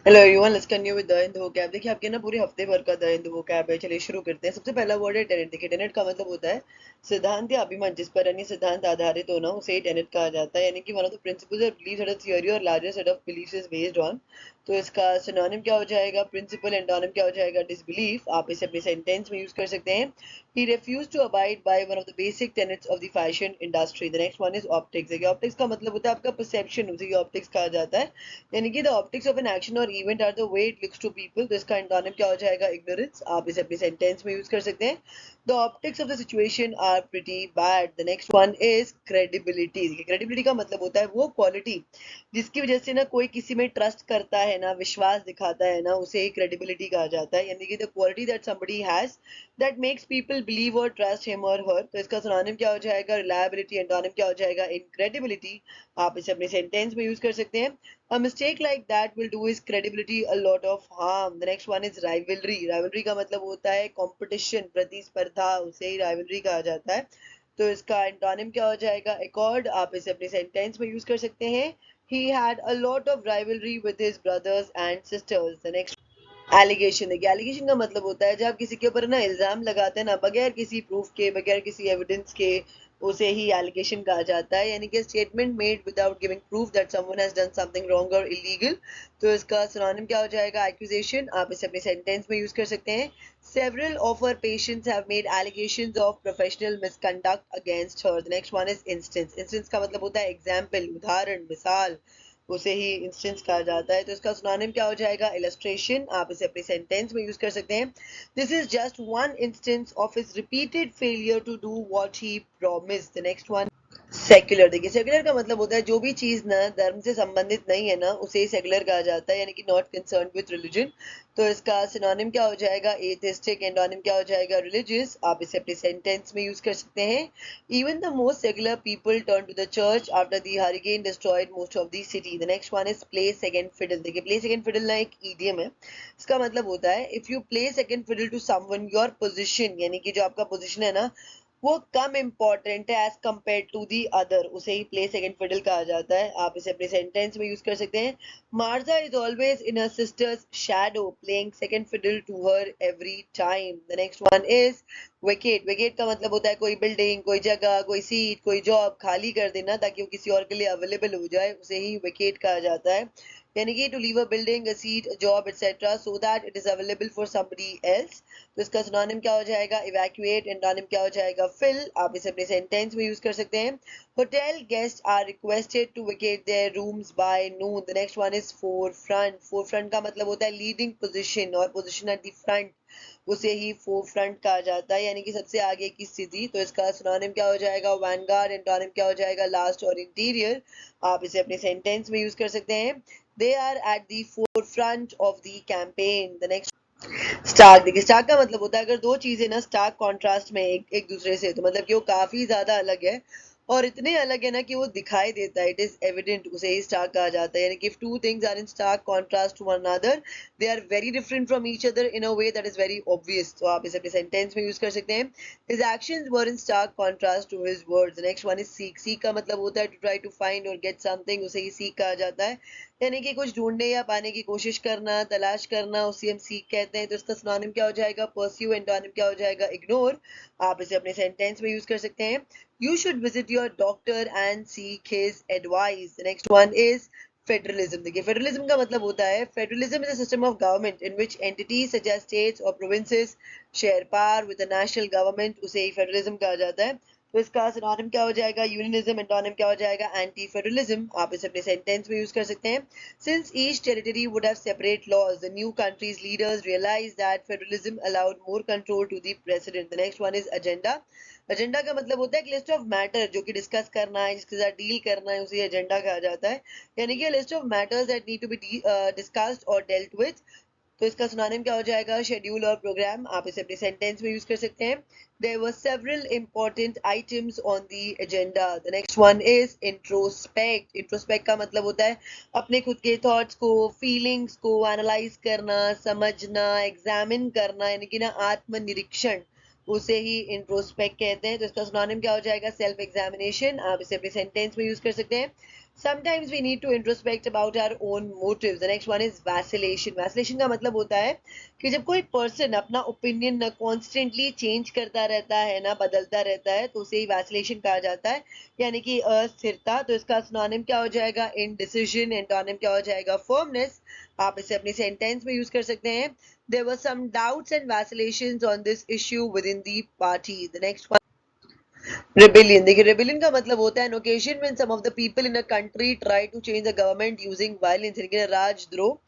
Hello everyone, let's continue with the in the vocab। देखिए आपके ना पूरे हफ्ते भर का द इन द vocab है। चलिए शुरू करते हैं। सबसे पहला वर्ड है टेनेट। देखिए टेनेट का मतलब होता है सिद्धांत या अभिमत जिस पर अन्य सिद्धांत आधारित होना, उसे ही टेनेट कहा जाता है। यानी कि one of the principles or beliefs that a theory or larger set of beliefs is based on. तो इसका सिनोनिम क्या हो जाएगा? प्रिंसिपल। एंटोनिम क्या हो जाएगा? डिसबिलीफ। आप इसे अपने सेंटेंस में यूज कर सकते हैं। He refused to abide by one of the basic tenets of the fashion industry. The next one is optics। देखिए ऑप्टिक्स का मतलब होता है आपका परसेप्शन, उसे ऑप्टिक्स कहा जाता है। यानी कि the optics of an action और event are the way it looks to people. तो इसका एंटोनिम क्या हो जाएगा? इग्नोरेंस। आप इसे अपने सेंटेंस में यूज कर सकते हैं। The optics of the situation are pretty bad. The next one is credibility. Credibility का मतलब होता है वो क्वालिटी जिसकी वजह से ना कोई किसी में ट्रस्ट करता है ना, विश्वास दिखाता है ना, उसे ही क्रेडिबिलिटी कहा जाता है। यानी कि the quality that somebody has that makes people believe और ट्रस्ट हिम और हर। तो इसका सिनोनिम क्या हो जाएगा? रिलायबिलिटी। एंटोनिम क्या हो जाएगा? इनक्रेडिबिलिटी। आप इसे अपने सेंटेंस में यूज कर सकते हैं। A mistake like that will do his credibility a lot of harm. The next one is rivalry। rivalry का मतलब होता है competition, प्रतिस्पर्धा, उसे ही rivalry कहा जाता है। तो इसका एंटोनिम क्या हो जाएगा? accord। आप इसे अपने सेंटेंस में यूज कर सकते हैं। He had a lot of rivalry with his brothers and sisters। The next allegation. देखिए एलिगेशन का मतलब होता है जब किसी के ऊपर ना इल्जाम लगाते हैं ना, बगैर किसी प्रूफ के, बगैर किसी एविडेंस के, उसे ही एलिगेशन कहा जाता है। यानी कि statement made without giving proof that someone has done something wrong और इलीगल। तो इसका सिनोनिम क्या हो जाएगा? एक्यूजेशन। आप इसे अपने सेंटेंस में यूज कर सकते हैं। Several of her patients have made allegations of professional misconduct against her. The next one is instance. Instance का मतलब होता है एग्जाम्पल, उदाहरण, मिसाल, उसे ही इंस्टेंस कहा जाता है। तो इसका सिनोनिम क्या हो जाएगा? इलस्ट्रेशन। आप इसे अपने सेंटेंस में यूज कर सकते हैं। This is just one instance of his repeated failure to do what he promised. The next one secular. देखिए सेक्युलर का मतलब होता है जो भी चीज ना धर्म से संबंधित नहीं है ना, उसे सेक्युलर कहा जाता है। यानी कि नॉट कंसर्न विद रिलीजन। तो इसका सिनोनिम क्या हो जाएगा? एथिस्टिक। एंटोनिम क्या हो जाएगा? रिलीजियस। आप इसे अपने सेंटेंस में यूज कर सकते हैं। Even the most secular people turn to the church after the hurricane destroyed most of the city. The next one is play second fiddle. देखिए प्ले सेकंड फिडल ना एक इडियम है। इसका मतलब होता है if you play second fiddle to someone, your position, यानी कि जो आपका पोजीशन है ना, वो कम इम्पोर्टेंट है as compared to the other, उसे ही प्ले सेकंड फिडल कहा जाता है। आप इसे अपने सेंटेंस में यूज कर सकते हैं। Marja is always in her sister's shadow playing second fiddle to her every time. The next one is vacate. Vacate का मतलब होता है कोई बिल्डिंग, कोई जगह, कोई सीट, कोई जॉब खाली कर देना ताकि वो किसी और के लिए अवेलेबल हो जाए, उसे ही वेकेट कहा जाता है। यानी कि to leave a building, a seat, a job etcetera so that it is available for somebody else. तो इसका सिनोनिम क्या हो जाएगा? इवैक्यूएट। एंटोनिम क्या हो जाएगा? फिल। आप इसे अपने सेंटेंस में यूज कर सकते हैं। Hotel guest are requested to vacate their rooms by noon. The next one is forefront. Forefront का मतलब होता है leading position or position at the front, उसे ही फोर फ्रंट कहा जाता है। यानी कि सबसे आगे की स्थिति। तो इसका सिनोनिम क्या हो जाएगा? वैनगार्ड। एंटोनिम क्या हो जाएगा? लास्ट और इंटीरियर। आप इसे अपने सेंटेंस में यूज कर सकते हैं। They are at the forefront of the campaign. The next stark. देखिए स्टार्क का मतलब होता है अगर दो चीजें ना स्टार्क कॉन्ट्रास्ट में एक दूसरे से, तो मतलब कि वो काफी ज्यादा अलग है और इतने अलग है ना कि वो दिखाई देता है, इट इज एविडेंट, उसे ही स्टार्क कहा जाता है। यानी कि if two things are in stark contrast to one another, they are very different from each other in a way that is very obvious. तो आप इसे अपने सेंटेंस में यूज कर सकते हैं। His actions were in stark contrast to his words. Next one is seek. Seek का मतलब होता है to try to find or get something, उसे ही सीक कहा जाता है। यानी कि कुछ ढूंढने या पाने की कोशिश करना, तलाश करना, उसे हम सीख कहते हैं। तो इसका सिनोनिम क्या हो जाएगा? परस्यू। एंटोनिम क्या हो जाएगा? इग्नोर। आप इसे अपने सेंटेंस में यूज कर सकते हैं। You should visit your doctor and seek his advice. Next one is federalism. देखिए फेडरलिज्म का मतलब होता है federalism is a system of government in which entities such as states और provinces share power with a national government, उसे ही federalism कहा जाता है। तो इसका सिनोनिम क्या हो जाएगा? यूनियनिज्म। एंटोनिम क्या हो जाएगा? Anti federalism. आप इसे अपने सेंटेंस में यूज कर सकते हैं। Since each territory would have separate laws, the new country's leaders realized that federalism allowed more control to the president. The next one is agenda. Agenda का मतलब होता है एक लिस्ट ऑफ मैटर जो कि डिस्कस करना है, जिसके साथ डील करना है, उसे एजेंडा कहा जाता है। यानी कि list of matters that need to be discussed or dealt with. तो इसका सिनोनिम क्या हो जाएगा? शेड्यूल और प्रोग्राम। आप इसे अपने सेंटेंस में यूज कर सकते हैं। There were several important items on the agenda. The next one is introspect. Introspect का मतलब होता है अपने खुद के थॉट्स को, फीलिंग्स को एनालाइज करना, समझना, एग्जामिन करना, यानी कि ना आत्मनिरीक्षण, उसे ही इंट्रोस्पेक्ट कहते हैं। तो इसका सिनोनिम क्या हो जाएगा? Self examination. आप इसे अपने सेंटेंस में यूज कर सकते हैं। Sometimes we need to introspect about our own motives. The next one is vacillation. Vacillation का मतलब होता है कि जब कोई पर्सन अपना ओपिनियन ना कॉन्स्टेंटली चेंज करता रहता है ना बदलता रहता है तो उसे ही वैसिलेशन कहा जाता है, यानी कि अस्थिरता। तो इसका सिनोनिम क्या हो जाएगा? इनडिसिजन। एंटोनिम क्या हो जाएगा? फर्मनेस। आप इसे अपनी सेंटेंस में यूज कर सकते हैं। There were some doubts and vacillations on this issue within the party. The next one, rebellion. देखिए रेबेलियन का मतलब होता है an occasion when some of the people in a country try to change the government using violence, यानी कि राजद्रोह।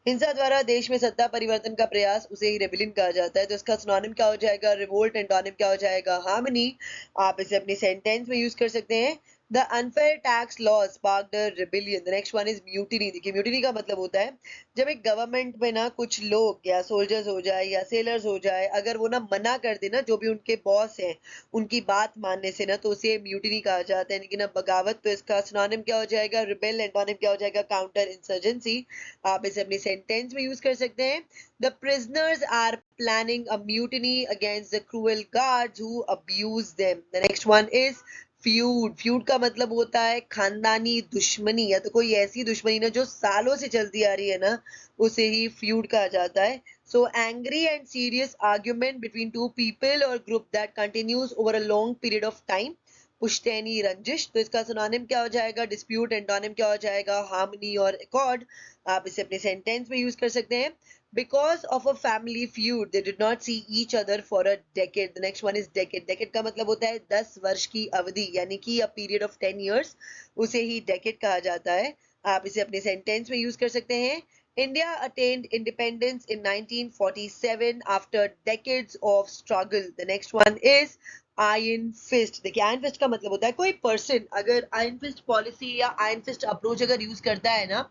हिंसा द्वारा देश में सत्ता परिवर्तन का प्रयास, उसे ही रेबेलियन कहा जाता है। तो इसका सिनोनिम क्या हो जाएगा? रिवोल्ट। एंटोनिम क्या हो जाएगा? हार्मनी। आप इसे अपनी सेंटेंस में यूज कर सकते हैं। The unfair tax law sparked a rebellion. The next one is mutiny. देखिए म्यूटिनी का मतलब होता है जब एक गवर्नमेंट में ना कुछ लोग या सोल्जर्स हो जाए या सेलर्स हो जाए, अगर वो ना मना कर दे ना जो भी उनके बॉस हैं उनकी बात मानने से ना, तो उसे म्यूटिनी कहा जाता है, यानी कि ना बगावत। तो इसका सिनोनिम क्या हो जाएगा? रिबेल। एंटोनिम क्या हो जाएगा? Counter insurgency. आप इसे अपनी सेंटेंस में यूज कर सकते हैं। The prisoners are planning a mutiny against the cruel guards who abuse them. The next one is feud. Feud का मतलब होता है खानदानी दुश्मनी, या तो कोई ऐसी दुश्मनी ना जो सालों से चलती आ रही है ना, उसे ही फ्यूड कहा जाता है। So angry and serious argument between two people or group that continues over a long period of time. पुश्तैनी रंजिश। तो इसका सिनोनिम क्या हो जाएगा? डिस्प्यूट। एंटोनिम क्या हो जाएगा? हार्मनी और एकॉर्ड। आप इसे अपने सेंटेंस में यूज कर सकते हैं। Because of a family feud, they did not see each other for a decade. The next one is decade. Decade का मतलब होता है 10 वर्ष की अवधि, यानी कि a period of 10 years, उसे ही decade कहा जाता है। आप इसे अपने सेंटेंस में यूज कर सकते हैं। India attained independence in 1947 after decades of struggle. The next one is iron fist. देखिए आयरन फिस्ट का मतलब होता है कोई पर्सन अगर आयरन फिस्ट पॉलिसी या आयरन फिस्ट अप्रोच अगर यूज करता है ना,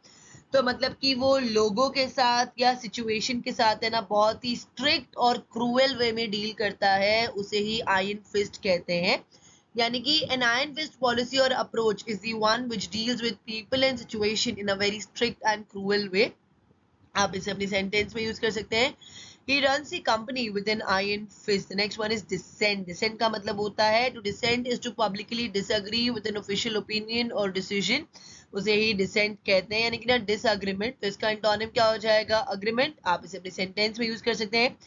तो मतलब कि वो लोगों के साथ या सिचुएशन के साथ है ना बहुत ही स्ट्रिक्ट और क्रूएल वे में डील करता है, उसे ही आयरन फिस्ट कहते हैं। यानी कि एन आयरन फिस्ट पॉलिसी और approach is the one which deals with people and situation in a very strict and cruel way. आप इसे अपनी सेंटेंस में यूज कर सकते हैं। He runs the company with an iron fist. The next one is dissent. Dissent का मतलब होता है to dissent is to publicly disagree with an official opinion or decision. उसे ही dissent कहते हैं, यानी कि ना disagreement। तो इसका एंटोनिम क्या हो जाएगा? agreement। आप इसे अपने सेंटेंस में यूज कर सकते हैं।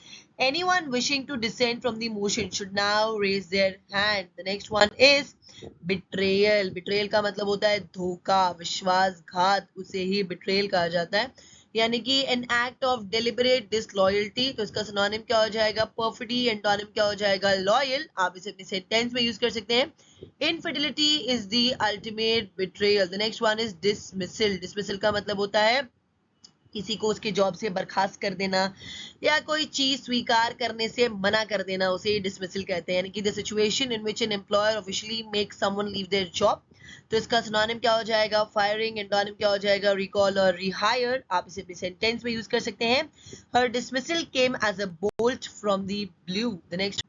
Anyone wishing to dissent from the motion should now raise their hand. The next one is betrayal. Betrayal का मतलब होता है धोखा, विश्वासघात, उसे ही betrayal कहा जाता है, यानी कि an act of deliberate disloyalty. तो इसका सिनोनिम क्या हो जाएगा? परफिडी। एंटोनिम क्या हो जाएगा? लॉयल। आप इसे अपनी सेंटेंस में यूज कर सकते हैं। Infidelity is the ultimate betrayal. The next one is dismissal. Dismissal का मतलब होता है किसी को उसके जॉब से बर्खास्त कर देना या कोई चीज स्वीकार करने से मना कर देना, उसे डिसमिसल कहते हैं, यानी कि the situation in which an employer officially make someone leave their job. तो इसका सिनोनिम क्या हो जाएगा? फायरिंग। एंटोनिम क्या हो जाएगा? रिकॉल और रिहायर। आप इसे अपने सेंटेंस में यूज कर सकते हैं। Her dismissal came as a bolt from the blue. The next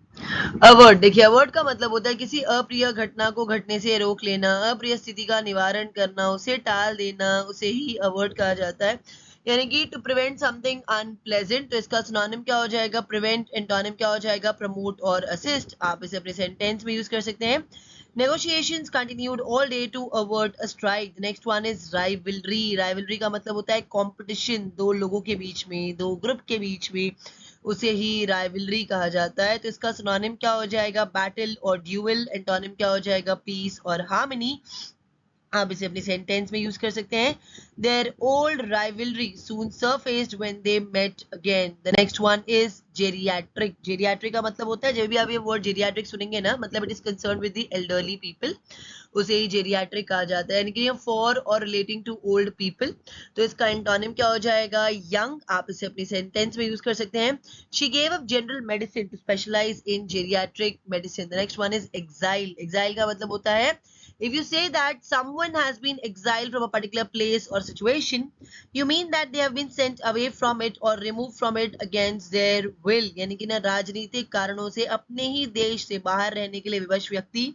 award. देखिए अवर्ड का मतलब होता है किसी अप्रिय घटना को घटने से रोक लेना, अप्रिय स्थिति का निवारण करना, उसे टाल देना, उसे ही अवर्ड कहा जाता है, यानी कि टू प्रिवेंट समथिंग अनप्लेजेंट। तो इसका सिनोनिम क्या हो जाएगा? प्रिवेंट। एंटोनिम क्या हो जाएगा? प्रमोट और असिस्ट। आप इसे अपने सेंटेंस में यूज कर सकते हैं। Negotiations continued all day to avert a strike. The next one is rivalry. Rivalry का मतलब होता है competition, दो लोगों के बीच में, दो ग्रुप के बीच में, उसे ही राइवलरी कहा जाता है। तो इसका सिनोनिम क्या हो जाएगा? बैटल और ड्यूअल। एंटोनिम क्या हो जाएगा? पीस और हार्मनी। आप इसे अपनी सेंटेंस में यूज कर सकते हैं। Their old rivalry soon surfaced when they met again. The next one is geriatric. Geriatric का मतलब होता है जब भी आप ये वर्ड geriatric सुनेंगे ना, मतलब it is concern with the elderly people, उसे ही जेरियाट्रिक कहा जाता है, यानी कि फॉर और रिलेटिंग टू ओल्ड पीपल। तो इसका एंटोनिम क्या हो जाएगा? यंग। आप इसे अपनी सेंटेंस में यूज कर सकते हैं। She gave up general medicine to specialise in geriatric medicine. The next one is exile. Exile का मतलब होता है if you say that someone has been exiled from a particular place or situation, you mean that they have been sent away from it or removed from it against their will, यानी कि ना राजनीतिक कारणों से अपने ही देश से बाहर रहने के लिए विवश व्यक्ति,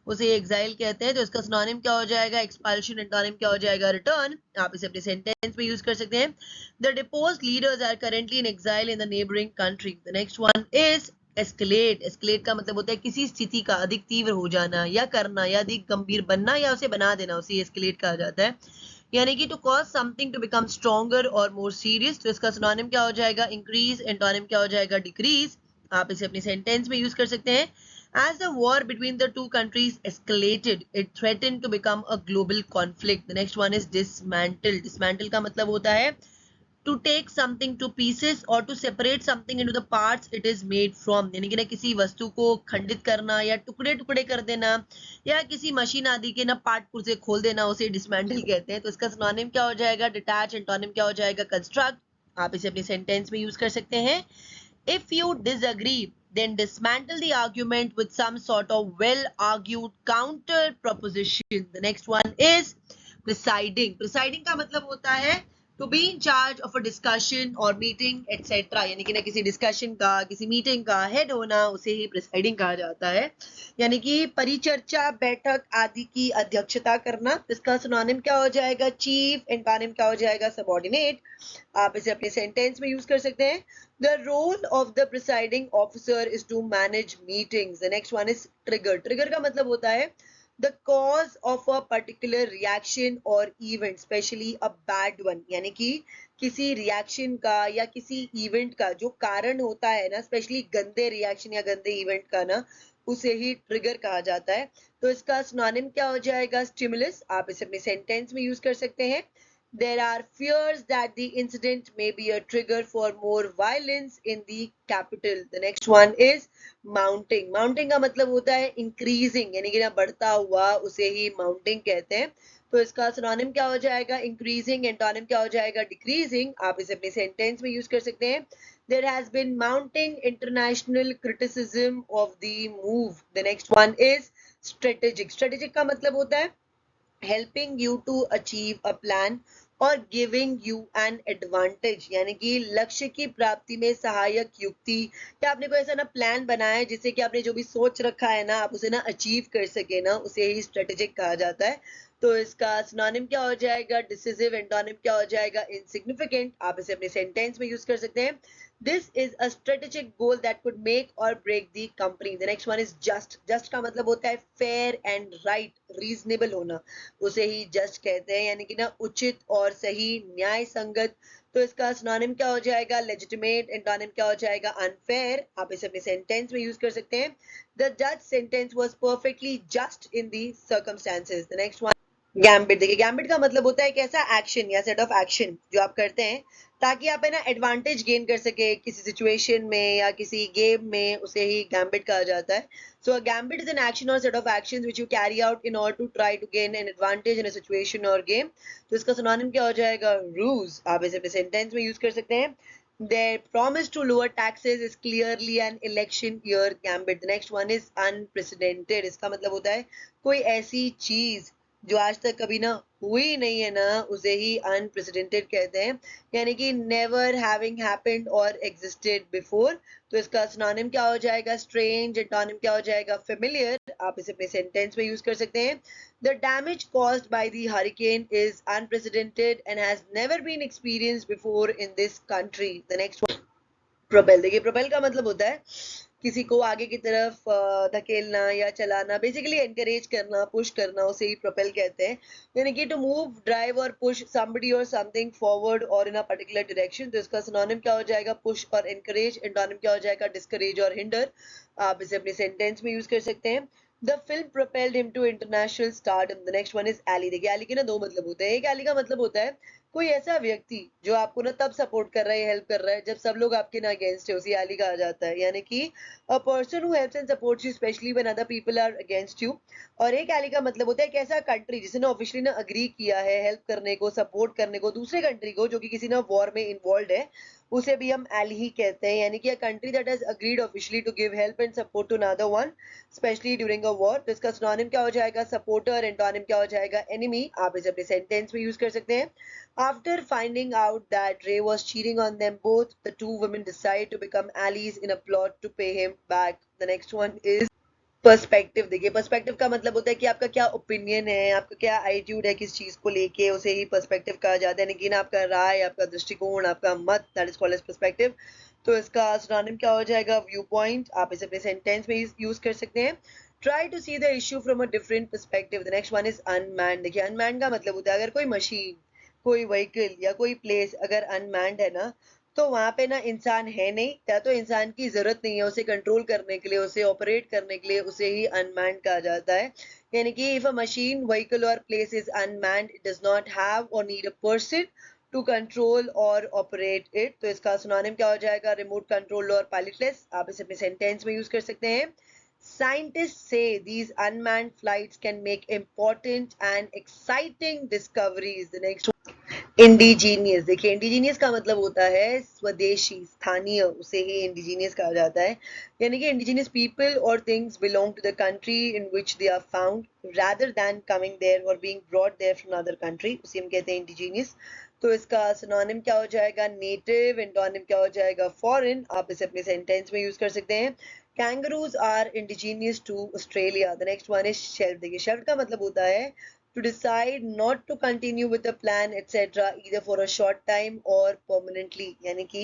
उसे एक्साइल कहते हैं। तो इसका सिनोनिम क्या हो जाएगा? एक्सपल्शन। एंटोनिम क्या हो जाएगा? रिटर्न। आप इसे अपने सेंटेंस में यूज कर सकते हैं। The deposed leaders are currently in exile in the neighboring country. The next one is escalate, escalate का मतलब होता है किसी स्थिति का अधिक तीव्र हो जाना या करना या अधिक गंभीर बनना या उसे बना देना, उसे एस्केलेट कहा जाता है। यानी कि to cause something to become stronger or more serious. तो इसका सिनोनिम क्या हो जाएगा? इंक्रीज। एंटोनिम क्या हो जाएगा? डिक्रीज। आप इसे अपनी सेंटेंस में यूज कर सकते हैं। As the war between the two countries escalated, it threatened to become a global conflict. The next one is dismantle. Dismantle का मतलब होता है to take something to pieces or to separate something into the parts it is made from, यानी कि ना किसी वस्तु को खंडित करना या टुकड़े टुकड़े कर देना या किसी मशीन आदि के ना पार्ट पुर्जे खोल देना, उसे डिसमेंटल कहते हैं। तो इसका सिनोनिम क्या हो जाएगा? डिटैच। एंटोनिम क्या हो जाएगा? कंस्ट्रक्ट। आप इसे अपनी सेंटेंस में यूज कर सकते हैं। If you disagree, then dismantle the argument with some sort of well-argued counter proposition. The next one is presiding. Presiding का मतलब होता है to be in charge of a discussion or meeting etc. यानी कि ना किसी डिस्कशन का, किसी मीटिंग का हेड होना, उसे ही प्रिसाइडिंग कहा जाता है। यानी कि परिचर्चा, बैठक आदि की अध्यक्षता करना। इसका सिनोनिम क्या हो जाएगा? चीफ। एंटोनिम क्या हो जाएगा? सबऑर्डिनेट। आप इसे अपने सेंटेंस में यूज कर सकते हैं। The role of the presiding officer is to manage meetings. The next one is trigger. Trigger का मतलब होता है the cause of a particular reaction or event, especially a bad one. यानी कि किसी रिएक्शन का या किसी इवेंट का जो कारण होता है ना, स्पेशली गंदे रिएक्शन या गंदे इवेंट का ना, उसे ही ट्रिगर कहा जाता है। तो इसका सिनोनिम क्या हो जाएगा? स्टिमुलस। आप इसे अपने सेंटेंस में यूज कर सकते हैं। There are fears that the incident may be a trigger for more violence in the capital. The next one is mounting. Mounting का मतलब होता है increasing, यानी कि ना बढ़ता हुआ, उसे ही mounting कहते हैं। तो इसका सिनोनिम क्या हो जाएगा? increasing। एंटोनिम क्या हो जाएगा? decreasing। आप इसे अपने सेंटेंस में यूज कर सकते हैं। There has been mounting international criticism of the move. The next one is strategic. Strategic का मतलब होता है helping you to achieve a plan और गिविंग यू एन एडवांटेज, यानी कि लक्ष्य की प्राप्ति में सहायक युक्ति, या आपने कोई ऐसा ना प्लान बनाया है जिससे कि आपने जो भी सोच रखा है ना, आप उसे ना अचीव कर सके ना, उसे ही स्ट्रेटेजिक कहा जाता है। तो इसका सिनोनिम क्या हो जाएगा? डिसिसिव। एंटोनिम क्या हो जाएगा? इनसिग्निफिकेंट। आप इसे अपने सेंटेंस में यूज कर सकते हैं। This is a strategic goal that could make और break the company. The next one is just. Just का मतलब होता है फेयर एंड राइट, रीजनेबल होना, उसे ही जस्ट कहते हैं, यानी कि ना उचित और सही, न्याय संगत। तो इसका सिनोनिम क्या हो जाएगा? लेजिटिमेट। एंटोनिम क्या हो जाएगा? अनफेयर। आप इसे अपने सेंटेंस में यूज कर सकते हैं। द जज sentence was perfectly just in the circumstances. The next one gambit. देखिए गैम्बिट का मतलब होता है एक ऐसा एक्शन या सेट ऑफ एक्शन जो आप करते हैं ताकि आप है ना एडवांटेज गेन कर सके किसी सिचुएशन में या किसी गेम में, उसे ही गैम्बिट कहा जाता है। So a gambit is an action or set of actions which you carry out in order to try to gain an advantage in a situation or game. तो इसका सिनोनिम क्या हो जाएगा? रूज। आप इसे अपने सेंटेंस में यूज कर सकते हैं। Their promise to lower taxes is clearly an election year gambit. The next one is unprecedented. इसका मतलब होता है कोई ऐसी चीज जो आज तक कभी ना हुई नहीं है ना, उसे ही अनप्रेसिडेंटेड कहते हैं, यानी कि नेवर हैविंग हैपेंड और एग्जिस्टेड बिफोर। तो इसका सिनोनिम क्या हो जाएगा? स्ट्रेंज। एंटोनिम क्या हो जाएगा? फेमिलियर। आप इसे अपने सेंटेंस में यूज कर सकते हैं। The damage caused by the hurricane is unprecedented and has never been experienced before in this country. The next one propel. देखिए प्रोपेल का मतलब होता है किसी को आगे की तरफ धकेलना या चलाना, बेसिकली एनकरेज करना, पुश करना, उसे ही प्रोपेल कहते हैं। यानी कि टू मूव, ड्राइव और पुश somebody और समथिंग फॉरवर्ड और इन अ पर्टिकुलर डायरेक्शन। तो इसका सिनोनिम क्या हो जाएगा? पुश और एनकरेज। एंटोनिम क्या हो जाएगा? डिस्करेज और हिंडर। आप इसे अपने सेंटेंस में यूज कर सकते हैं। The film propelled him to international stardom. The next one is ally. देखिए ally के ना दो मतलब होते हैं। एक ally का मतलब होता है कोई ऐसा व्यक्ति जो आपको ना तब सपोर्ट कर रहा है, हेल्प कर रहा है जब सब लोग आपके ना अगेंस्ट है, उसी ally कहा जाता है। यानी कि a person who helps and supports you especially when other people are against you. और एक ally का मतलब होता है एक ऐसा कंट्री जिसने ना ऑफिशियली ना अग्री किया है हेल्प करने को, सपोर्ट करने को दूसरे कंट्री को जो कि किसी ना वॉर में इन्वॉल्व है, उसे भी हम ally ही कहते हैं। यानी कि a country that has agreed officially to give help and support to another one specially during a war. तो इसका सिनोनिम क्या हो जाएगा? सपोर्टर। एंटोनिम क्या हो जाएगा? एनिमी। आप इसे अपने सेंटेंस में यूज कर सकते हैं। After finding out that Ray was cheating on them both, the two women decide to become allies in a plot to pay him back. The next one is perspective. देखिए perspective का मतलब होता है कि आपका क्या ओपिनियन है, आपका क्या एटीट्यूड है किस चीज को लेके, उसे ही पर्सपेक्टिव कहा जाता है। लेकिन आपका राय, आपका दृष्टिकोण, आपका मत, that is called as perspective. तो इसका सिनोनिम क्या हो जाएगा? Viewpoint. आप इसे अपने सेंटेंस में यूज कर सकते हैं। Try to see the issue from a different perspective. The next one is unmanned. देखिए अनमैन्ड का मतलब होता है अगर कोई मशीन, कोई व्हीकल या कोई प्लेस अगर अनमैन्ड है ना, तो वहां पे ना इंसान है नहीं, या तो इंसान की जरूरत नहीं है उसे कंट्रोल करने के लिए, उसे ऑपरेट करने के लिए, उसे ही अनमैन्ड कहा जाता है। यानी कि इफ अ मशीन, व्हीकल और place is unmanned, it does not have और need a person to control और ऑपरेट इट। तो इसका सिनोनिम क्या हो जाएगा? रिमोट कंट्रोल और पायलटलेस। आप इसे अपने सेंटेंस में यूज कर सकते हैं। Scientists say these unmanned flights can make important and exciting discoveries. The next indigenous. देखिए इंडिजीनियस का मतलब होता है स्वदेशी, स्थानीय, उसे ही इंडिजीनियस कहा जाता है। यानी कि इंडिजीनियस पीपल और things belong to the country in which they are found rather than coming there और being brought there from other country, उसे हम कहते हैं इंडिजीनियस। तो इसका सिनोनिम क्या हो जाएगा? नेटिव। एंटोनिम क्या हो जाएगा? फॉरेन। आप इसे अपने सेंटेंस में यूज कर सकते हैं। Kangaroos are indigenous to Australia. The next one is shelf. देखिए शेल्फ का मतलब होता है to decide not to continue with a plan etc either for a short time or permanently। यानी कि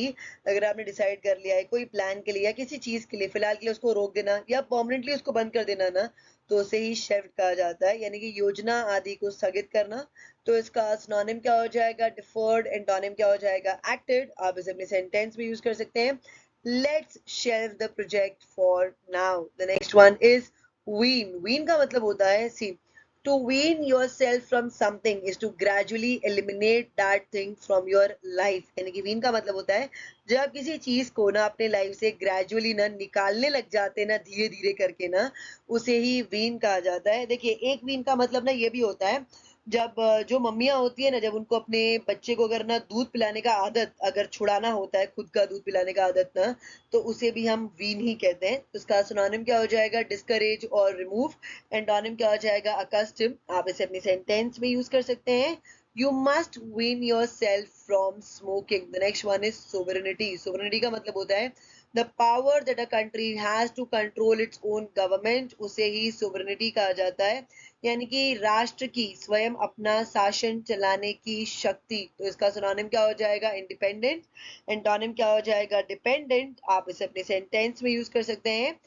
अगर आपने डिसाइड कर लिया है कोई प्लान के लिए या किसी चीज के लिए, फिलहाल के लिए उसको रोक देना या परमानेंटली उसको बंद कर देना ना, तो उसे ही शेल्फ कहा जाता है। यानी कि योजना आदि को स्थगित करना। तो इसका सिनोनिम क्या हो जाएगा? डिफर्ड। एंटोनिम क्या हो जाएगा? एक्टेड। आप इसे अपने सेंटेंस में यूज कर सकते हैं। Let's shelf the project for now. The next one is wean. Wean का मतलब होता है, सी, to wean yourself from something is to gradually eliminate that thing from your life। यानी कि wean का मतलब होता है जब आप किसी चीज को ना अपने लाइफ से ग्रेजुअली ना निकालने लग जाते हैं ना, धीरे धीरे करके ना, उसे ही wean कहा जाता है। देखिए एक wean का मतलब ना ये भी होता है जब जो मम्मियाँ होती है ना, जब उनको अपने बच्चे को अगर ना दूध पिलाने का आदत अगर छुड़ाना होता है, खुद का दूध पिलाने का आदत ना, तो उसे भी हम वीन ही कहते हैं। तो उसका सिनोनिम क्या हो जाएगा? डिस्करेज और रिमूव। एंटोनिम क्या हो जाएगा? अकस्टम। आप इसे अपनी सेंटेंस में यूज कर सकते हैं। You must wean yourself from smoking. The next one is sovereignty. Sovereignty का मतलब होता है the power that a country has to control its own government, उसे ही सोवरेनिटी कहा जाता है। यानी कि राष्ट्र की स्वयं अपना शासन चलाने की शक्ति। तो इसका सिनोनिम क्या हो जाएगा? इंडिपेंडेंट। एंटोनिम क्या हो जाएगा? डिपेंडेंट। आप इसे अपने सेंटेंस में यूज कर सकते हैं।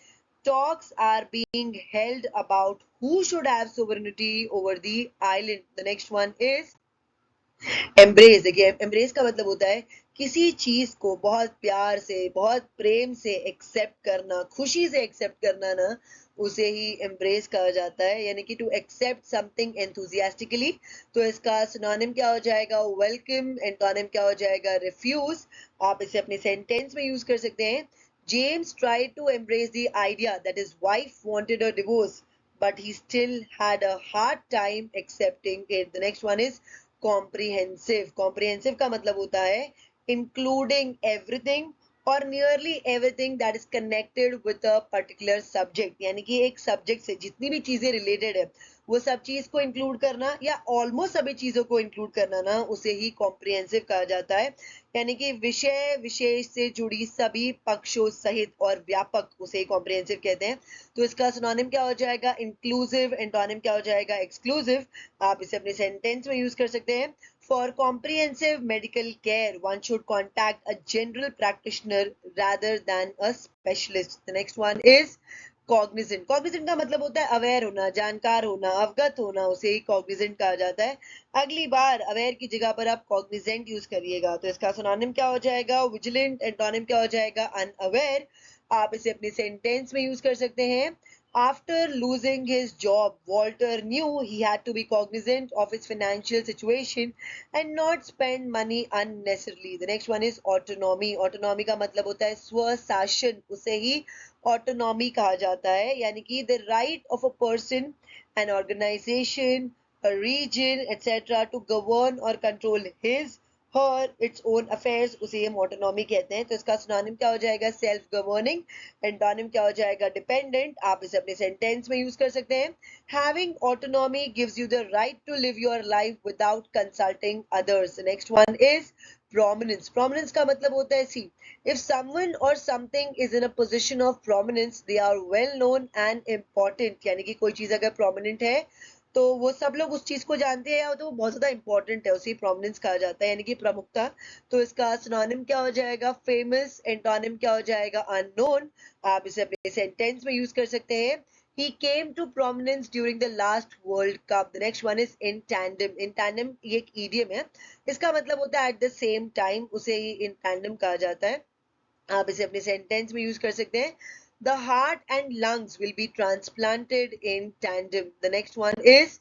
Talks are being held about who should have sovereignty over the island. The next one is embrace. देखिए एम्ब्रेस का मतलब होता है किसी चीज को बहुत प्यार से, बहुत प्रेम से एक्सेप्ट करना, खुशी से एक्सेप्ट करना ना, उसे ही एम्ब्रेस कहा जाता है। यानी कि टू एक्सेप्ट समथिंग एंथुजियास्टिकली। तो इसका सिनोनिम क्या हो जाएगा? वेलकम। एंटोनिम क्या हो जाएगा? रिफ्यूज। आप इसे अपने सेंटेंस में यूज कर सकते हैं। James tried to embrace the idea that his wife wanted a divorce, but he still had a hard time accepting it. The next one is comprehensive। comprehensive का मतलब होता है including everything और nearly everything that is connected with a particular subject। यानी कि एक subject से जितनी भी चीजें रिलेटेड है वो सब चीज को इंक्लूड करना या ऑलमोस्ट सभी चीजों को इंक्लूड करना ना, उसे ही कॉम्प्रिहेंसिव कहा जाता है। यानी कि विषय विशेष से जुड़ी सभी पक्षों सहित और व्यापक, उसे ही कॉम्प्रिहेंसिव कहते हैं। तो इसका सिनोनिम क्या हो जाएगा? इंक्लूसिव। एंटोनिम क्या हो जाएगा? एक्सक्लूसिव। आप इसे अपने सेंटेंस में यूज कर सकते हैं। For comprehensive medical care, one should contact a general practitioner rather than a specialist. The next one is Cognizant. Cognizant का मतलब होता है अवेयर होना, जानकार होना, अवगत होना, उसे ही कॉग्निजेंट कहा जाता है। अगली बार अवेयर की जगह पर आप कॉग्निजेंट यूज करिएगा। तो इसका सिनोनिम क्या हो जाएगा? विजिलेंट। एंटोनिम क्या हो जाएगा? अनअवेयर। आप इसे अपने सेंटेंस में यूज कर सकते हैं। After losing his job, Walter knew he had to be cognizant of his financial situation and not spend money unnecessarily. The next one is autonomy। autonomy का मतलब होता है स्वशासन, उसे ही autonomy कहा जाता है। यानी कि the right of a person, an organization, a region, etc. to govern or control his her its own affairs, उसे हम ऑटोनॉमी कहते हैं। तो इसका सिनोनिम क्या हो जाएगा? Self governing. एंटोनिम क्या हो जाएगा? डिपेंडेंट। आप इसे अपने सेंटेंस में यूज कर सकते हैं। Having autonomy gives you the right to live your life without consulting others. Next one is prominence. Prominence का मतलब होता है, सी, if someone or something is in a position of prominence, they are well known and important। यानी कि कोई चीज अगर prominent है तो वो सब लोग उस चीज को जानते हैं, तो वो बहुत ज्यादा इंपॉर्टेंट है, उसे प्रोमिनेंस कहा जाता है, यानी कि प्रमुखता। तो इसका सिनोनिम क्या हो जाएगा? फेमस। एंटोनिम क्या हो जाएगा? अननोन। आप इसे अपने सेंटेंस में यूज कर सकते हैं। He came to prominence during the last World Cup. The next one is in tandem. In tandem ये एक idiom है, इसका मतलब होता है at the same time, उसे ही in tandem कहा जाता है। आप इसे अपने सेंटेंस में यूज कर सकते हैं। The heart and lungs will be transplanted in tandem. The next one is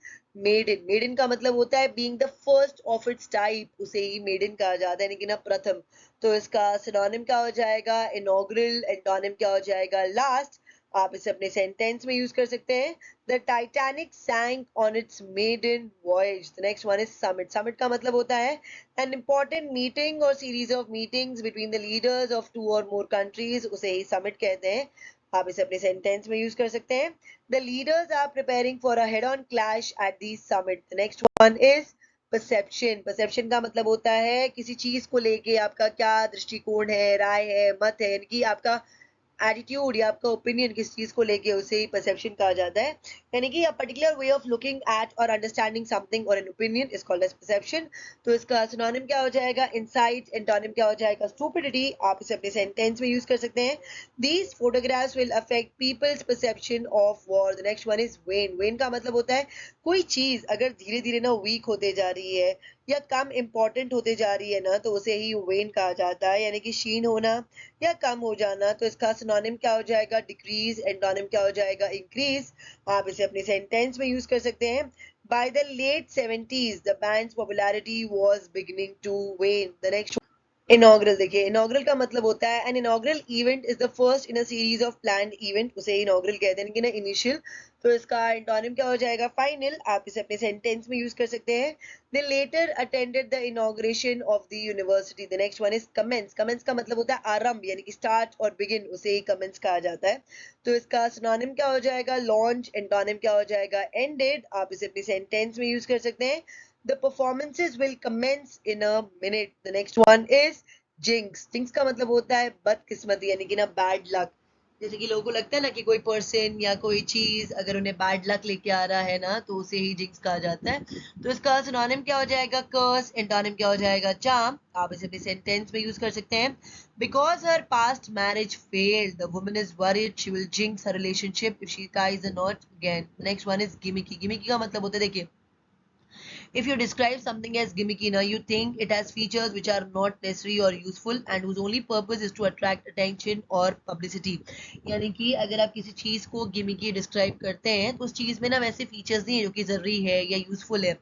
maiden. Maiden का मतलब होता है being the first of its type. उसे ही maiden कहा जाता है, यानी कि ना प्रथम। तो इसका सिनोनिम क्या हो जाएगा? Inaugural. एंटोनिम क्या हो जाएगा? Last. आप इसे अपने सेंटेंस में यूज कर सकते हैं। The Titanic sank on its maiden voyage. The next one is summit. Summit का मतलब होता है an important meeting or series of meetings between the leaders of two or more countries. उसे ही summit कहते हैं। आप इसे अपने सेंटेंस में यूज कर सकते हैं। The leaders are preparing for a head-on clash at the summit. The next one is perception. Perception का मतलब होता है किसी चीज को लेके आपका क्या दृष्टिकोण है, राय है, मत है, यानी कि आपका एटीट्यूड या आपका ओपिनियन किस चीज को लेके, उसे ही परसेप्शन कहा जाता है। यानी कि a particular way of looking at और understanding something or an opinion is called as perception. तो इसका सिनोनिम क्या हो जाएगा? इनसाइट। एंटोनिम क्या हो जाएगा? स्टुपिडिटी। आप इसे अपने सेंटेंस में यूज कर सकते हैं। These photographs will affect peoples perception of war. The next one is when. When का मतलब होता है कोई चीज अगर धीरे धीरे ना वीक होते जा रही है या कम इंपॉर्टेंट होते जा रही है ना, तो उसे ही वेन कहा जाता है, यानी कि क्षीण होना या कम हो जाना। तो इसका सिनोनिम क्या हो जाएगा? डिक्रीज। एंटोनिम क्या हो जाएगा? इंक्रीज। आप इसे अपने सेंटेंस में यूज कर सकते हैं। By the late 70s, the band's popularity was beginning to wane. The next inaugural. देखिए इनॉग्रल का मतलब होता है an inaugural event is the first in a series of planned event. उसे इनॉग्रल कहते हैं कि ना इनिशियल। तो इसका एंटोनिम क्या हो जाएगा? फाइनल। आप इसे अपने सेंटेंस में यूज कर सकते हैं। They later attended the inauguration of the university. The next one is commence. Commence का मतलब होता है आरंभ, यानी कि स्टार्ट और बिगिन, उसे ही कमेंस कहा जाता है। तो इसका सिनोनिम क्या हो जाएगा? लॉन्च। एंटोनिम क्या हो जाएगा? एंडेड। आप इसे अपने सेंटेंस में यूज कर सकते हैं। The performances will commence in a minute. The next one is jinx. Jinx का मतलब होता है बदकिस्मती, यानी कि ना बैड लक। जैसे कि लोगों को लगता है ना कि कोई पर्सन या कोई चीज अगर उन्हें बैड लक लेके आ रहा है ना, तो उसे ही जिंक्स कहा जाता है। तो इसका सिनोनिम क्या हो जाएगा? कर्स। एंटोनिम क्या हो जाएगा? चार्म। आप इसे अपने सेंटेंस में यूज कर सकते हैं। Because her past marriage failed the woman is worried she will jinx her relationship if she ties a knot again. Next one is gimmicky. Gimmicky का मतलब होता है, देखिए if you describe something as gimmicky, now you think it has features which are not necessary or useful and whose only purpose is to attract attention or publicity. यानी कि अगर आप किसी चीज को गिमिकी डिस्क्राइब करते हैं तो उस चीज में ना वैसे फीचर्स नहीं है जो कि जरूरी है या यूजफुल है,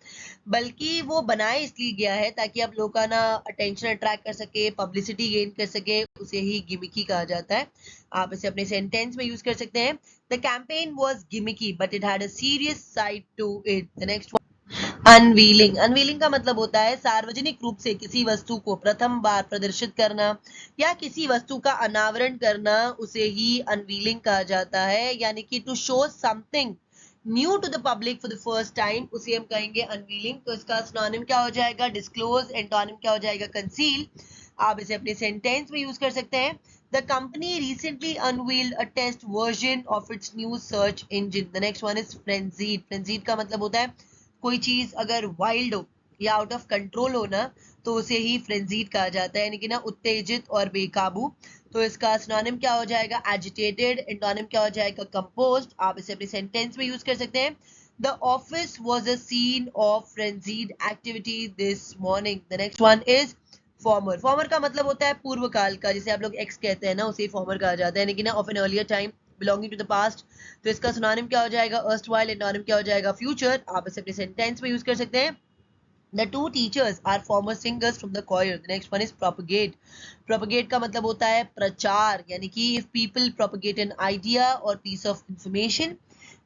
बल्कि वो बनाया इसलिए गया है ताकि आप लोगों का ना अटेंशन अट्रैक्ट कर सके, पब्लिसिटी गेन कर सके, उसे ही गिमिकी कहा जाता है। आप इसे अपने सेंटेंस में यूज कर सकते हैं। The campaign was gimmicky but it had a serious side to it. The next unveiling. Unveiling का मतलब होता है सार्वजनिक रूप से किसी वस्तु को प्रथम बार प्रदर्शित करना या किसी वस्तु का अनावरण करना, उसे ही अनवीलिंग कहा जाता है, यानी कि to show something new to the public for the first time, उसे हम कहेंगे अनवीलिंग। तो इसका सिनोनिम क्या हो जाएगा? डिस्क्लोज। एंटोनिम क्या हो जाएगा? कंसील। आप इसे अपने सेंटेंस में यूज कर सकते हैं। The company recently unveiled a test version of its new search engine. The next one is frenzied. Frenzied का मतलब होता है कोई चीज अगर वाइल्ड हो या आउट ऑफ कंट्रोल हो ना, तो उसे ही फ्रेंजीड कहा जाता है, यानी कि ना उत्तेजित और बेकाबू। तो इसका सिनोनिम क्या हो जाएगा? एजिटेटेड। एंटोनिम क्या हो जाएगा? कंपोज्ड। आप इसे अपने सेंटेंस में यूज कर सकते हैं। The office was a scene of frenzied activity this morning. The next one is former. Former का मतलब होता है पूर्व काल का, जिसे आप लोग एक्स कहते हैं ना, उसे फॉर्मर कहा जाता है, यानी कि ना of an earlier time belonging to the past. तो इसका सिनोनिम क्या हो जाएगा? अर्स्टवाइल। एंटोनिम क्या हो जाएगा? फ्यूचर। आप इसे अपने सेंटेंस में यूज कर सकते हैं। The two teachers are former singers from the choir. The next one is propagate. Propagate का मतलब होता है प्रचार, यानी कि if people propagate an idea or piece of information,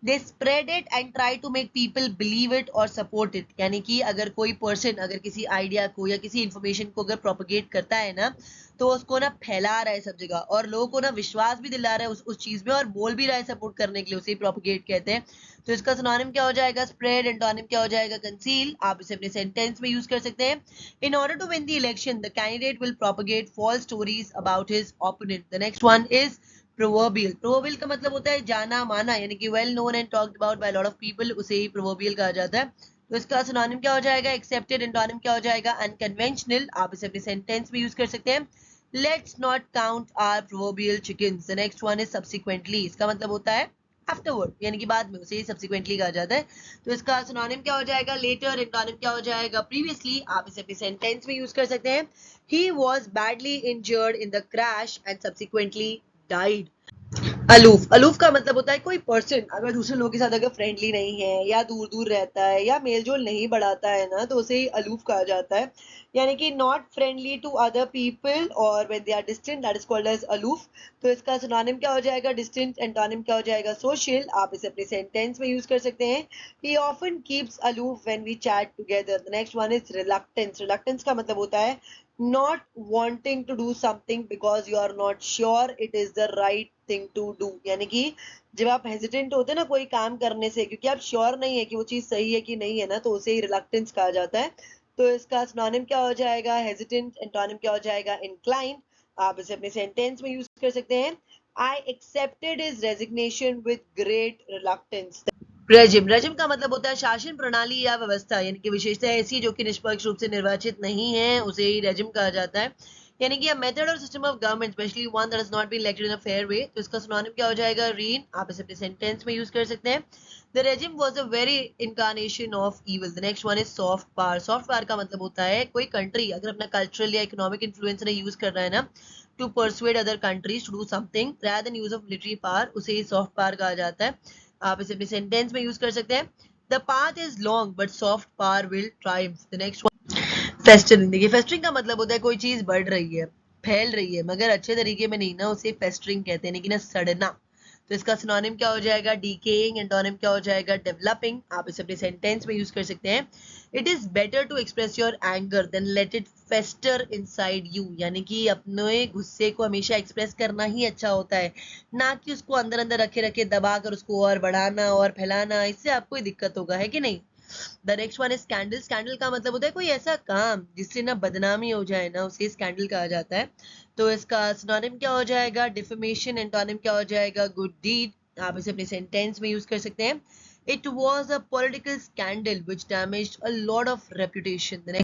they spread it and try to make people believe it or support it. यानी कि अगर कोई पर्सन अगर किसी आइडिया को या किसी इंफॉर्मेशन को अगर प्रोपगेट करता है ना, तो उसको ना फैला रहा है सब जगह और लोगों को ना विश्वास भी दिला रहा है उस चीज में और बोल भी रहा है सपोर्ट करने के लिए, उसे प्रोपगेट कहते हैं। तो इसका सिनोनिम क्या हो जाएगा? स्प्रेड। एंटोनिम क्या हो जाएगा? कंसील। आप इसे अपने सेंटेंस में यूज कर सकते हैं। In order to win the election the candidate will propagate false stories about his opponent. The next one is proverbial, proverbial का मतलब होता है जाना माना, यानी कि well known and talked about by lot of people, उसे ही प्रोवर्बियल कहा जाता है। तो इसका सिनोनिम क्या हो जाएगा, एक्सेप्टेड, एंटोनिम क्या हो जाएगा, अनकन्वेंशनल। आप इसे अपने सेंटेंस में यूज कर सकते हैं, let's not count our proverbial chickens. The next one is subsequently, इसका मतलब होता है आफ्टरवर्ड, यानी कि बाद में, उसे ही सब्सिक्वेंटली कहा जाता है। तो इसका सिनोनिम क्या हो जाएगा, लेटर, एंटोनिम क्या हो जाएगा, प्रीवियसली। आप इसे अपने सेंटेंस में यूज कर सकते हैं, he was badly injured in the crash and subsequently died। Aloof, aloof का मतलब होता है कोई पर्सन अगर दूसरे लोगों के साथ अगर फ्रेंडली नहीं है या दूर दूर रहता है या मेलजोल नहीं बढ़ाता है ना, तो उसे ही अलूफ कहा जाता है, यानी कि not friendly to other people और when they are distant, that is called as aloof. तो इसका सिनोनिम क्या हो जाएगा, डिस्टेंट, एंटोनिम क्या हो जाएगा, सोशल। आप इसे अपने सेंटेंस में यूज कर सकते हैं, he often keeps aloof when we chat together। the next one is reluctance, reluctance का मतलब होता है not wanting to do something because you are not sure it is the right thing to do, यानी कि जब आप hesitant होते हैं ना कोई काम करने से, क्योंकि आप श्योर नहीं है कि वो चीज सही है कि नहीं है ना, तो उसे ही रिलक्टेंस कहा जाता है। तो इसका सिनोनिम क्या हो जाएगा, हेजिटेंट, एंटोनिम क्या हो जाएगा, इंक्लाइंड। आप इसे अपने सेंटेंस में यूज कर सकते हैं, I accepted his resignation with great reluctance। Regime, regime का मतलब होता है शासन प्रणाली या व्यवस्था, यानी कि विशेषता ऐसी जो कि निष्पक्ष रूप से निर्वाचित नहीं है, उसे ही रेजिम कहा जाता है, यानी कि मेथड और system of government specially one that has not been elected in a fair way. तो इसका सिनोनिम क्या हो जाएगा, रीन। आप इसे अपने सेंटेंस में यूज कर सकते हैं, the regime was a very incarnation of evil. The next one is soft power, soft power का मतलब होता है कोई कंट्री अगर अपना कल्चरल या इकोनॉमिक इन्फ्लुएंस ने यूज कर रहा है ना to persuade other countries to do something rather than use of military power, उसे ही सॉफ्ट पावर कहा जाता है। आप इसे अपने सेंटेंस में यूज कर सकते हैं, the path is long but soft power will triumph. The next one, festering. देखिए फेस्टरिंग का मतलब होता है कोई चीज बढ़ रही है, फैल रही है, मगर अच्छे तरीके में नहीं ना, उसे फेस्टरिंग कहते हैं, लेकिन ना सड़ना। तो इसका सिनोनिम क्या हो जाएगा, डीकेइंग, एंटोनिम क्या हो जाएगा, डेवलपिंग। आप इसे अपने सेंटेंस में यूज कर सकते हैं, it is better to express your anger than let it fester inside you, यानी कि अपने गुस्से को हमेशा एक्सप्रेस करना ही अच्छा होता है, ना कि उसको अंदर अंदर रखे रखे दबा कर उसको और बढ़ाना और फैलाना, इससे आपको ही दिक्कत होगा, है कि नहीं। The next one is scandal, scandal का मतलब होता है कोई ऐसा काम जिससे ना बदनामी हो जाए ना, उसे स्कैंडल कहा जाता है। तो इसका सिनोनिम क्या हो जाएगा, डिफेमेशन, एंटोनिम क्या हो जाएगा, गुड डीड। आप इसे अपने सेंटेंस में यूज कर सकते हैं, it was a political scandal which damaged a lot of reputation.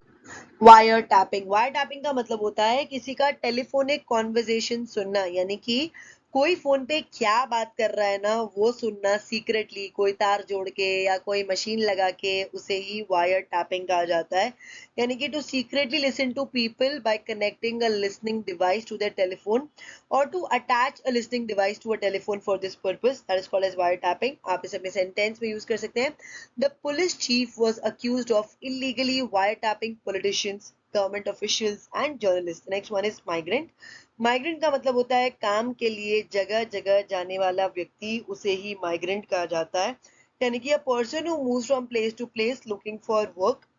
Wire tapping, wire tapping का मतलब होता है किसी का टेलीफोनिक कॉन्वर्जेशन सुनना, यानी कि कोई फोन पे क्या बात कर रहा है ना वो सुनना सीक्रेटली, कोई तार जोड़ के या कोई मशीन लगा के, उसे ही वायर टैपिंग कहा जाता है, यानी कि to secretly listen to people by connecting a listening device to their telephone और to attach a listening device to a telephone for this purpose, that is called as wire tapping. आप इसे अपने sentence में use कर सकते हैं, the police chief was accused of illegally wiretapping politicians, government officials and journalists। The next one is migrant। migrant का मतलब होता है काम के लिए जगह जगह जाने वाला व्यक्ति, उसे ही migrant कहा जाता है, यानी कि a person who moves from place to place looking for work।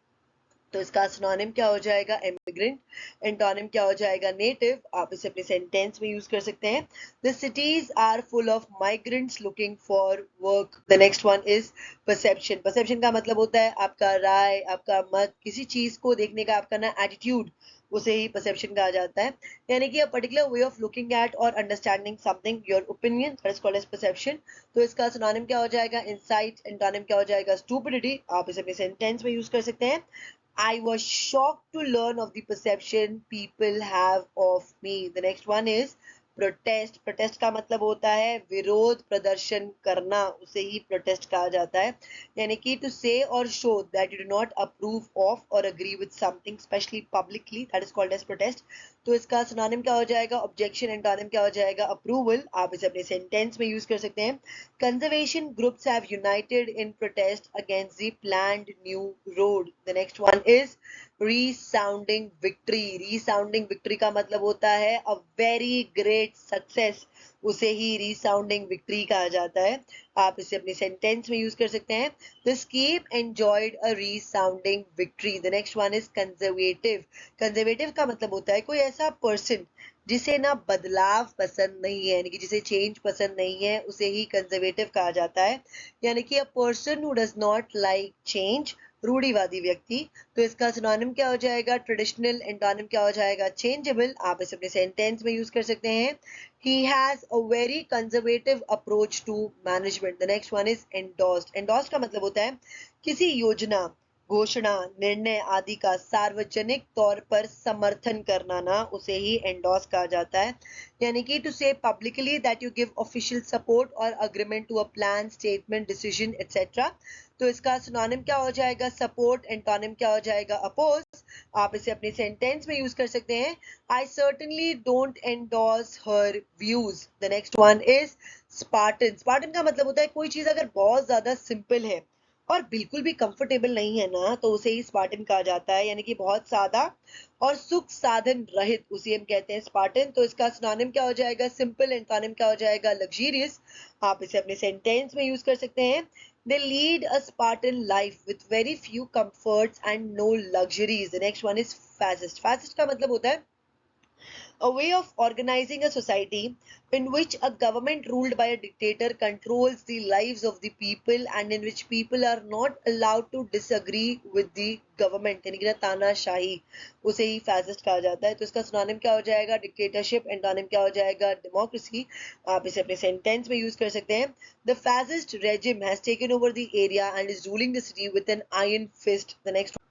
तो इसका सिनोनिम क्या हो जाएगा, इमिग्रेंट, एंटोनिम क्या हो जाएगा, नेटिव। आप इसे अपने सेंटेंस में यूज कर सकते हैं, the cities are full of migrants looking for work. The next one is perception, perception का मतलब होता है आपका राय, आपका मत, किसी चीज को देखने का आपका ना एटीट्यूड, उसे ही परसेप्शन कहा जाता है, यानी कि a particular way of looking at और understanding something, your opinion, that is called as perception. तो इसका सिनोनिम क्या हो जाएगा, इंसाइट, एंटोनिम क्या हो जाएगा, स्टूपिडिटी। आप इसे अपने सेंटेंस में यूज कर सकते हैं, I was shocked to learn of the perception people have of me। The next one is protest। protest का मतलब होता है विरोध प्रदर्शन करना, उसे ही protest कहा जाता है, यानी कि to say or show that you do not approve of or agree with something especially publicly, that is called as protest। तो इसका सिनोनिम क्या हो जाएगा, objection, एंटोनिम क्या हो जाएगा, approval। आप इसे अपने सेंटेंस में यूज कर सकते हैं, conservation groups have united in protest against the planned new road। The next one is resounding victory। resounding victory का मतलब होता है a very great success, उसे ही resounding victory कहा जाता है। आप इसे अपने सेंटेंस में यूज कर सकते हैं, the scheme enjoyed a resounding victory। The next one is conservative। conservative का मतलब होता है कोई ऐसा person जिसे ना बदलाव पसंद नहीं है, यानी कि जिसे चेंज पसंद नहीं है, उसे ही कंजर्वेटिव कहा जाता है, यानी कि a person who does not like change रूढ़िवादी व्यक्ति। तो इसका सिनोनिम क्या हो जाएगा? ट्रेडिशनल। एंटोनिम क्या हो जाएगा? चेंजेबल। आप इसे अपने सेंटेंस में यूज कर सकते हैं। He has a very conservative approach to management. The next one is endorsed. Endorsed का मतलब होता है किसी योजना, घोषणा, निर्णय आदि का सार्वजनिक तौर पर समर्थन करना ना, उसे ही एंडोर्स कहा जाता है। यानी कि to say publicly that you give official support और agreement to a plan, statement, decision etcetera. तो इसका सिनोनिम क्या हो जाएगा? सपोर्ट। एंटोनिम क्या हो जाएगा? अपोज। आप इसे अपने सेंटेंस में यूज कर सकते हैं। आई certainly don't endorse her views. The next one is Spartan. Spartan का मतलब होता है कोई चीज अगर बहुत ज्यादा सिंपल है और बिल्कुल भी कंफर्टेबल नहीं है ना, तो उसे ही स्पार्टन कहा जाता है। यानी कि बहुत सादा और सुख साधन रहित, उसे हम कहते हैं स्पार्टन। तो इसका सिनोनिम क्या हो जाएगा? सिंपल। एंटोनिम क्या हो जाएगा? लग्जरियस। आप इसे अपने सेंटेंस में यूज कर सकते हैं। They lead a Spartan life with very few comforts and no luxuries. The next one is fascist. Fascist का मतलब होता है a way of organizing a society in which a government ruled by a dictator controls the lives of the people and in which people are not allowed to disagree with the government, यानी कि ना तानाशाही, उसे ही fascist कहा जाता है। तो इसका सिनोनिम क्या हो जाएगा? डिक्टेटरशिप। एंटोनिम क्या हो जाएगा? डेमोक्रेसी। आप इसे अपने सेंटेंस में यूज कर सकते हैं। The fascist regime has taken over the area and is ruling the city with an iron fist. The next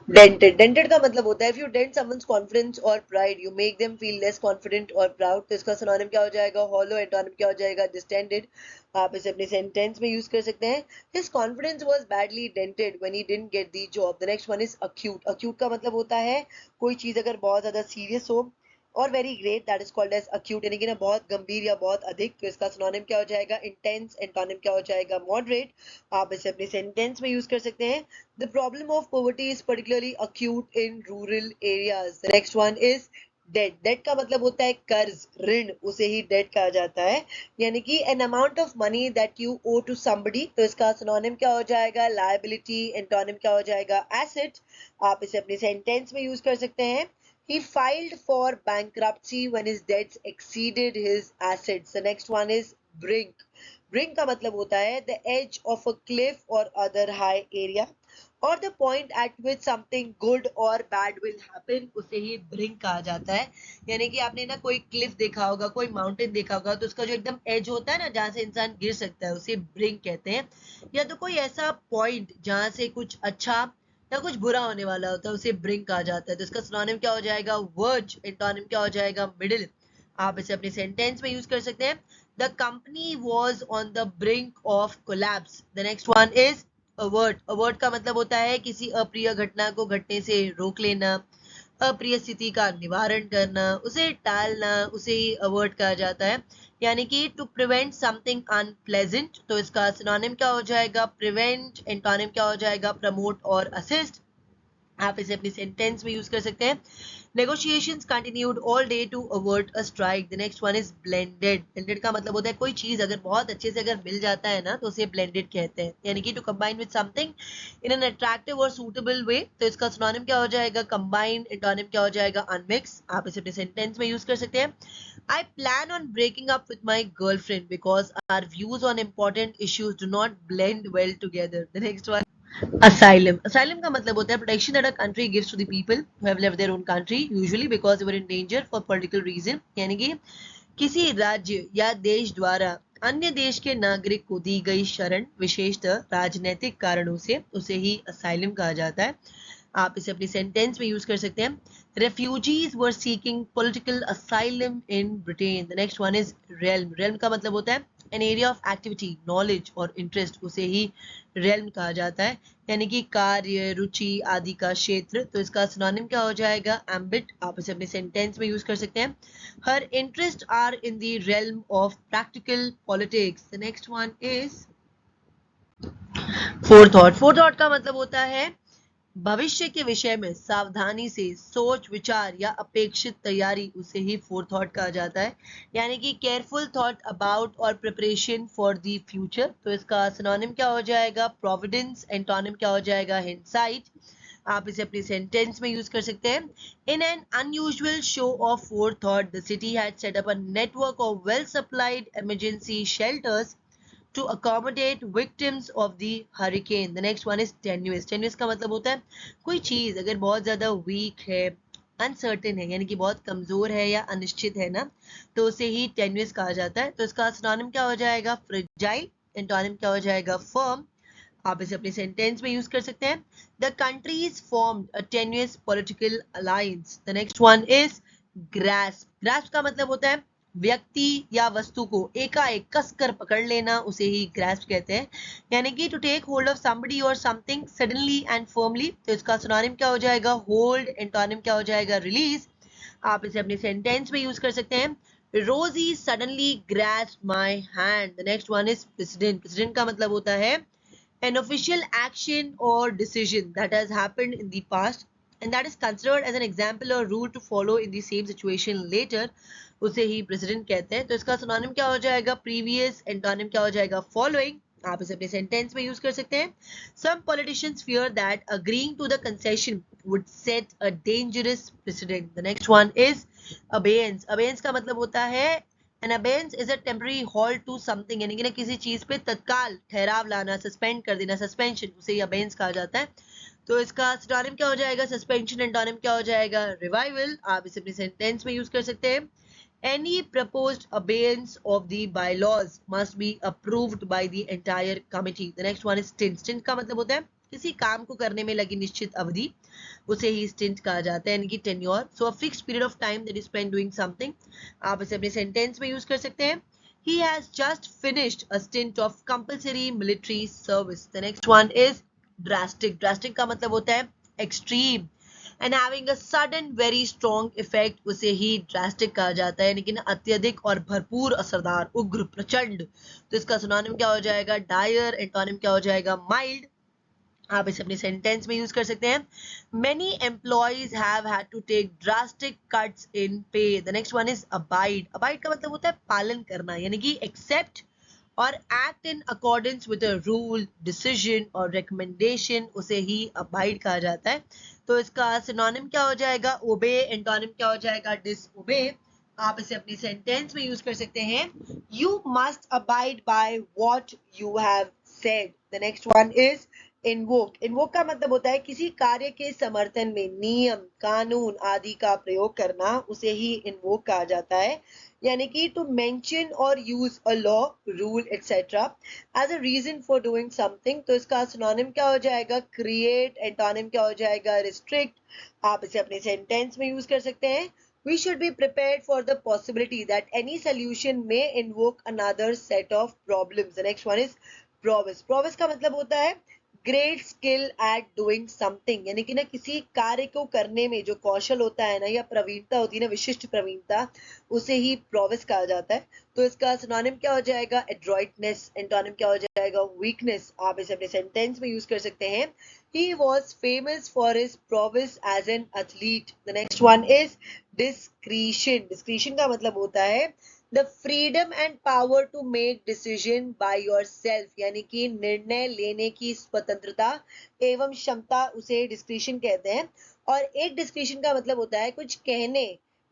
dented. Dented का मतलब होता है if you dent someone's confidence और pride you make them feel less confident और proud. तो इसका synonym क्या हो जाएगा? हॉलो। एंटोनिम क्या हो जाएगा? डिस्टेंडेड। आप इसे अपने सेंटेंस में यूज कर सकते हैं। His confidence was badly dented when he didn't get the job. The next one is acute. Acute का मतलब होता है कोई चीज अगर बहुत ज्यादा सीरियस हो or very great, that is called as acute, यानी कि ना बहुत गंभीर या बहुत अधिक। तो इसका सिनोनिम क्या हो जाएगा? इंटेंस। एंटोनिम क्या हो जाएगा? मॉडरेट। आप इसे अपने सेंटेंस में यूज कर सकते हैं। The problem of poverty is particularly acute in rural areas. The next one is debt. Debt का मतलब होता है कर्ज, ऋण, उसे ही debt कहा जाता है। यानी कि an amount of money that you owe to somebody। तो इसका synonym क्या हो जाएगा? liability। एंटोनिम क्या हो जाएगा? asset। आप इसे अपने सेंटेंस में यूज कर सकते हैं। He filed for bankruptcy when his debts exceeded his assets. The next one is brink. Brink का मतलब होता है the edge of a cliff or other high area और the point eight which something good और bad will happen, उसे ही brink कहा जाता है। यानी कि आपने ना कोई क्लिफ देखा होगा, कोई माउंटेन देखा होगा, तो उसका जो एकदम एज होता है ना जहां से इंसान गिर सकता है, उसे ब्रिंक कहते हैं। या तो कोई ऐसा पॉइंट जहां से कुछ अच्छा या कुछ बुरा होने वाला होता है, उसे ब्रिंक कहा जाता है। तो इसका सिनोनिम क्या हो जाएगा? वर्ज। एंटोनिम क्या हो जाएगा? मिडिल। आप इसे अपने सेंटेंस में यूज कर सकते हैं। The company was on the brink of collapse. The next one is avert. Avert का मतलब होता है किसी अप्रिय घटना को घटने से रोक लेना, अप्रिय स्थिति का निवारण करना, उसे टालना, उसे ही अवर्ट कहा जाता है। यानी कि टू प्रिवेंट समथिंग अनप्लेजेंट। तो इसका सिनोनिम क्या हो जाएगा? प्रिवेंट। एंटोनिम क्या हो जाएगा? प्रमोट और असिस्ट। आप इसे अपनी सेंटेंस में यूज कर सकते हैं। Negotiations continued all day to avert a strike. The next one is blended. Blended का मतलब होता है कोई चीज अगर बहुत अच्छे से अगर मिल जाता है ना, तो उसे blended कहते हैं। यानी कि to combine with something in an attractive or suitable way। तो इसका synonym क्या हो जाएगा? combine। एंटोनिम क्या हो जाएगा? unmix। आप इसे अपने सेंटेंस में यूज कर सकते हैं। I plan on breaking up with my girlfriend because our views on important issues do not blend well together. The next one, asylum. Asylum का मतलब होता है protection that a country gives to the people who have left their own country, usually because they were in danger for political reason। यानी कि किसी राज्य या देश द्वारा अन्य देश के नागरिक को दी गई शरण, विशेषतः राजनीतिक कारणों से, उसे ही asylum कहा जाता है। आप इसे अपनी सेंटेंस में यूज कर सकते हैं। Refugees were seeking political asylum in Britain. The next one is realm. Realm का मतलब होता है an area of activity, knowledge और interest, उसे ही realm कहा जाता है। यानी कि कार्य, रुचि आदि का क्षेत्र। तो इसका सिनोनिम क्या हो जाएगा? ambit। आप इसे अपने सेंटेंस में यूज कर सकते हैं। Her interests are in the realm of practical politics. The next one is forethought. Forethought का मतलब होता है भविष्य के विषय में सावधानी से सोच विचार या अपेक्षित तैयारी, उसे ही फोरथॉट कहा जाता है। यानी कि केयरफुल थॉट अबाउट और प्रिपरेशन फॉर द फ्यूचर। तो इसका सिनोनिम क्या हो जाएगा? प्रोविडेंस। एंटोनिम क्या हो जाएगा? हिंडसाइट। आप इसे अपनी सेंटेंस में यूज कर सकते हैं। In an unusual show of forethought the city had set up a network of well supplied emergency shelters to accommodate victims of the hurricane. The next one is tenuous. Tenuous का मतलब होता है कोई चीज अगर बहुत ज्यादा weak है, अनसर्टेन है, यानी कि बहुत कमजोर है या अनिश्चित है ना, तो उसे ही टेन्यूस कहा जाता है. तो इसका सिनोनिम क्या हो जाएगा? फ्रेजाइल. एंटोनिम क्या हो जाएगा? फर्म. आप इसे अपने सेंटेंस में यूज कर सकते हैं. The countries formed a tenuous political alliance. The next one is grasp. Grasp का मतलब होता है व्यक्ति या वस्तु को एकाएक कसकर पकड़ लेना, उसे ही ग्रास्प कहते हैं. यानी कि to take hold of somebody और समथिंग सडनली एंड फर्मली. तो इसका सिनोनिम क्या हो जाएगा? होल्ड. एंटोनिम क्या हो जाएगा? रिलीज. आप इसे अपने सेंटेंस में यूज कर सकते हैं. रोजी suddenly grasp my hand. The next one is president. President का मतलब होता है an official action or decision that has happened in the past and that is considered as an example or rule to follow in the same situation later, उसे ही president कहते हैं. तो इसका synonym क्या हो जाएगा? प्रीवियस. एंटोनिम क्या हो जाएगा? फॉलोइंग. आप इसे अपने सेंटेंस में यूज कर सकते हैं. Some politicians fear that agreeing to the concession would set a dangerous precedent. The next one is abeyance. abeyance का मतलब होता है An abeyance is a temporary halt to something, यानी कि ना किसी चीज पे तत्काल ठहराव लाना, सस्पेंड कर देना, सस्पेंशन, उसे abeyance कहा जाता है. तो इसका सिनोनिम क्या हो जाएगा? सस्पेंशन. एंटोनिम क्या हो जाएगा? रिवाइवल. आप इसे अपने सेंटेंस में यूज कर सकते हैं. Any proposed abeyance of the bylaws must be approved by the entire committee. The next one is stint. Stint का मतलब होता है किसी काम को करने में लगी निश्चित अवधि, उसे ही स्टिंट कहा जाता है, यानी कि tenure. So a fixed period of time that is spent doing something. आप इसे अपने सेंटेंस में यूज कर सकते हैं. He has just finished a stint of compulsory military service. The next one is drastic. Drastic का मतलब होता है extreme and having a sudden very strong effect, उसे ही drastic कहा जाता है, लेकिन अत्यधिक और भरपूर असरदार, उग्र, प्रचंड. तो इसका सिनोनिम क्या हो जाएगा? dire. एंटोनिम क्या हो जाएगा? mild. आप इसे अपने सेंटेंस में यूज कर सकते हैं. Many employees have had to take drastic cuts in pay. The next one is abide. Abide का मतलब होता है पालन करना, यानी कि accept और act in accordance with a rule, decision और recommendation, उसे ही abide कहा जाता है. तो इसका सिनोनिम क्या हो जाएगा? obey. एंटोनिम क्या हो जाएगा? disobey. आप इसे अपनी सेंटेंस में यूज कर सकते हैं. You must abide by what you have said. The next one is invoke. Invoke का मतलब होता है किसी कार्य के समर्थन में नियम, कानून आदि का प्रयोग करना, उसे ही इन्वोक कहा जाता है. यानी कि टू मेंशन और use a law, rule etcetera as a reason for doing something. तो इसका सिनोनिम क्या हो जाएगा? क्रिएट. एंटोनिम क्या हो जाएगा? रिस्ट्रिक्ट. आप इसे अपने सेंटेंस में यूज कर सकते हैं. We should be prepared for the possibility that any solution may invoke another set of problems. The next one is prowess. Prowess का मतलब होता है great skill at doing something, यानी कि ना किसी कार्य को करने में जो कौशल होता है ना, या प्रवीणता होती है ना, विशिष्ट प्रवीणता, उसे ही प्रोविस कहा जाता है. तो इसका सिनोनिम क्या हो जाएगा? एड्रॉइटनेस. एंटोनिम क्या हो जाएगा? वीकनेस. आप इसे अपने सेंटेंस में यूज कर सकते हैं. He was famous for his prowess as an athlete. The next one is discretion. Discretion का मतलब होता है the freedom and power to make decision by yourself, यानी कि निर्णय लेने की स्वतंत्रता एवं क्षमता, उसे डिस्क्रिशन कहते हैं. और एक डिस्क्रिशन का मतलब होता है कुछ कहने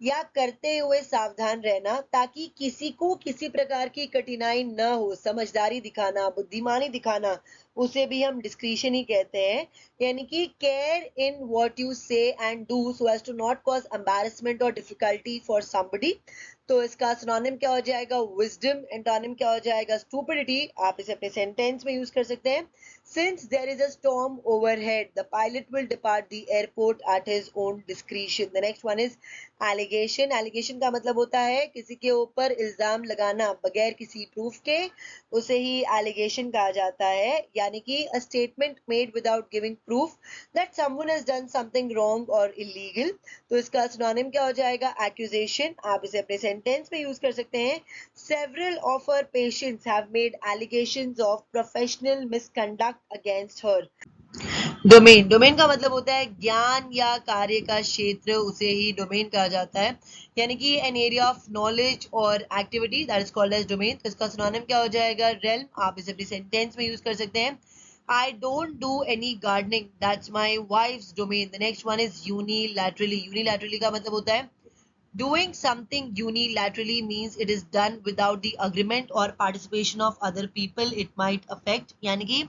या करते हुए सावधान रहना, ताकि किसी को किसी प्रकार की कठिनाई न हो. समझदारी दिखाना, बुद्धिमानी दिखाना, उसे भी हम डिस्क्रिशन ही कहते हैं. यानी कि care in what you say and do so as to not cause embarrassment और डिफिकल्टी फॉर समबडी. तो इसका सिनोनिम क्या हो जाएगा? विजडम. एंटोनिम क्या हो जाएगा? स्टूपिडिटी. आप इसे अपने सेंटेंस में यूज कर सकते हैं. Since there is a storm overhead, the pilot will depart the airport at his own discretion. The next one is allegation. Allegation का मतलब होता है किसी के ऊपर इल्जाम लगाना बगैर किसी प्रूफ के, उसे ही allegation कहा जाता है. यानी कि a statement made without giving proof that someone has done something wrong or illegal. तो इसका सिनोनिम क्या हो जाएगा? accusation. आप इसे अपने सेंटेंस में यूज कर सकते हैं. Several of her patients have made allegations of professional misconduct against her. Domain. Domain का मतलब होता है ज्ञान या कार्य का क्षेत्र, उसे ही डोमेन कहा जाता है. यानी कि एन एरिया ऑफ नॉलेज और activity that is called as domain. तो इसका सिनोनिम क्या हो जाएगा? रेल्म. आप इसे अपनी सेंटेंस में यूज कर सकते हैं. I don't do any gardening. That's my wife's domain. The next one is unilaterally. Unilaterally का मतलब होता है Doing something unilaterally means it is done without the agreement or participation of other people it might affect, यानी कि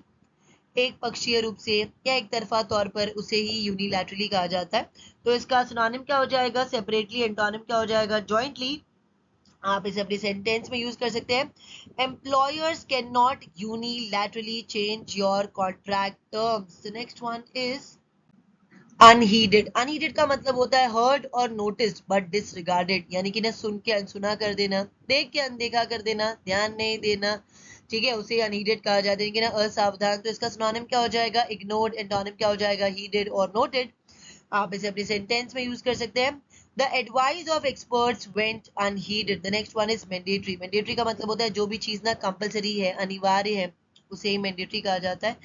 एक पक्षीय रूप से या एक तरफा तौर पर उसे ही यूनिलैटरली कहा जाता है। तो इसका सिनोनिम क्या हो जाएगा, सेपरेटली, एंटोनिम क्या हो जाएगा, जॉइंटली। आप इसे अपने सेंटेंस में यूज कर सकते हैं। Employers can not unilaterally change your contract terms. The next one is unheeded. Unheeded का मतलब होता है हर्ड और नोटिस्ड बट डिसरिगार्डेड, यानी कि ना सुन के अनसुना कर देना, देख के अनदेखा कर देना, ध्यान नहीं देना, ठीक है, उसे अनहीडेड कहा जाता है कि ना असावधान। तो इसका सिनोनिम क्या हो जाएगा, इग्नोर्ड। एंटोनिम क्या हो जाएगा, हीडेड और नोटेड। आप इसे अपने सेंटेंस में यूज कर सकते हैं। The advice of experts went unheeded. The next one is mandatory. Mandatory का मतलब होता है जो भी चीज ना कंपलसरी है, अनिवार्य है, उसे ही मैंडेटरी कहा जाता है,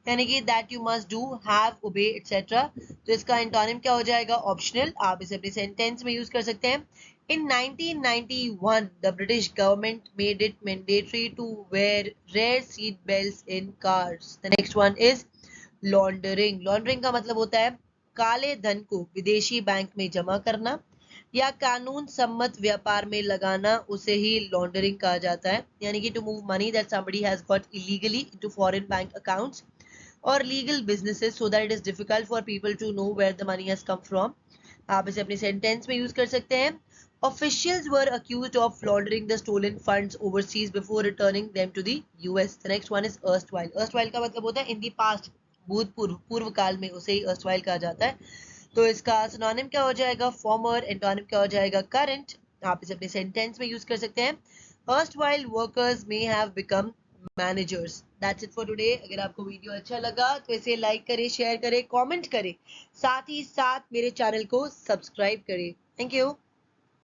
यानी कि that you must do, have, obey etcetera. तो इसका एंटोनिम क्या हो जाएगा, ऑप्शनल। आप इसे अपने सेंटेंस में यूज कर सकते हैं। In 1991, the British government made it mandatory to wear rear seat belts in cars. The next one is laundering. Laundering का मतलब होता है काले धन को विदेशी बैंक में जमा करना या कानून सम्मत व्यापार में लगाना, उसे ही लॉन्डरिंग कहा जाता है, यानी कि to move money that somebody has got illegally into foreign bank accounts or legal businesses so that it is difficult for people to know where the money has come from. आप इसे अपने sentence में use कर सकते हैं। Officials were accused of laundering the stolen funds overseas before returning them to the US. The next one is erstwhile. Erstwhile का मतलब होता है in the past, भूतपूर्व, पूर्व काल में, उसे ही erstwhile कहा जाता है। तो इसका सिनोनिम क्या हो जाएगा, फॉर्मर। एंटोनिम क्या हो जाएगा, करंट। आप इसे अपने सेंटेंस में यूज कर सकते हैं। erstwhile workers may have become managers. That's it for today. अगर आपको वीडियो अच्छा लगा तो इसे लाइक करें, शेयर करें, कमेंट करें, साथ ही साथ मेरे चैनल को सब्सक्राइब करें। Thank you.